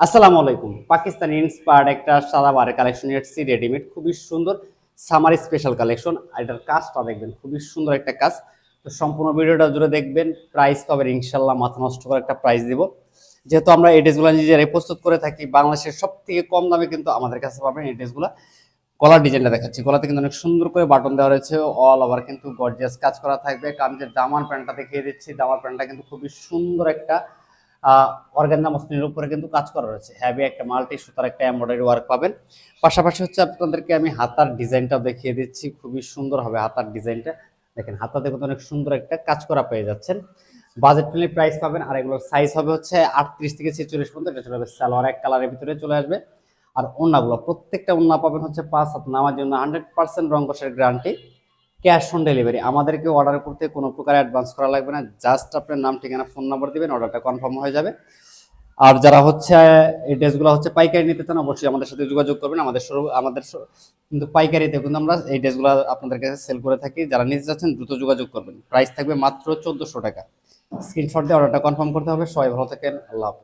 আসসালামু আলাইকুম। পাকিস্তানি ইন্সপায়ার্ড একটা সাদাবাহার কালেকশন এসেছি রেডিমেড, খুবই সুন্দর সামার স্পেশাল কালেকশন। আর এটার কাজটা দেখবেন, খুবই সুন্দর একটা কাজ। তো সম্পূর্ণ ভিডিওটা জুড়ে দেখবেন। প্রাইস পাবেন ইনশাল্লাহ মাথা নষ্ট করে একটা প্রাইস দিব। যেহেতু আমরা এই ড্রেসগুলো নিজেরাই প্রস্তুত করে থাকি, বাংলাদেশের সব থেকে কম দামে কিন্তু আমাদের কাছে পাবেন এই ড্রেসগুলো। গলার ডিজাইনটা দেখাচ্ছি, গলাতে কিন্তু অনেক সুন্দর করে বাটন দেওয়া রয়েছে, অল ওভার কিন্তু গর্জিয়াস কাজ করা থাকবে। কামিজের দামার প্যান্টটা দেখিয়ে দিচ্ছি, দামার প্যান্টটা কিন্তু খুবই সুন্দর একটা অর্গানজা মসলিনের উপরে কিন্তু কাজ করা রয়েছে। হ্যাভি একটা মাল্টি সুতার একটা এমব্রয়ডারি ওয়ার্ক পাবেন। পাশাপাশি হচ্ছে আপনাদেরকে আমি হাতার ডিজাইনটাও দেখিয়ে দিচ্ছি, খুবই সুন্দর হবে হাতার ডিজাইনটা। দেখেন হাতাতে কিন্তু অনেক সুন্দর একটা কাজ করা পেয়ে যাচ্ছেন। বাজেট ফ্রেন্ডলি প্রাইস পাবেন। আর এগুলোর সাইজ হবে হচ্ছে 38 থেকে 46 পর্যন্ত। এটা চলে যাবে সালোয়ার এক কালারের ভিতরে চলে আসবে। আর ওড়নাগুলো প্রত্যেকটা ওড়না পাবেন হচ্ছে 5 হাত নামার জন্য 100% রং কষের গ্যারান্টি। Cash on delivery. আমাদেরকে অর্ডার করতে কোনো প্রকার অ্যাডভান্স করা লাগবে না, জাস্ট আপনার নাম ঠিকানা ফোন নাম্বার দিবেন, অর্ডারটা কনফার্ম হয়ে যাবে। আর যারা হচ্ছে এই ড্রেসগুলো হচ্ছে পাইকারি নিতে চান, অবশ্যই আমাদের সাথে যোগাযোগ করবেন। কিন্তু পাইকারিতে কিন্তু আমরা এই ড্রেসগুলো আপনাদের কাছে সেল করে থাকি। যারা নিতে চাচ্ছেন দ্রুত যোগাযোগ করবেন। প্রাইস থাকবে মাত্র 1400 টাকা। স্ক্রিনশট দিয়ে অর্ডারটা কনফার্ম করতে হবে। সবাই ভালো থাকেন, আল্লাহ হাফেজ।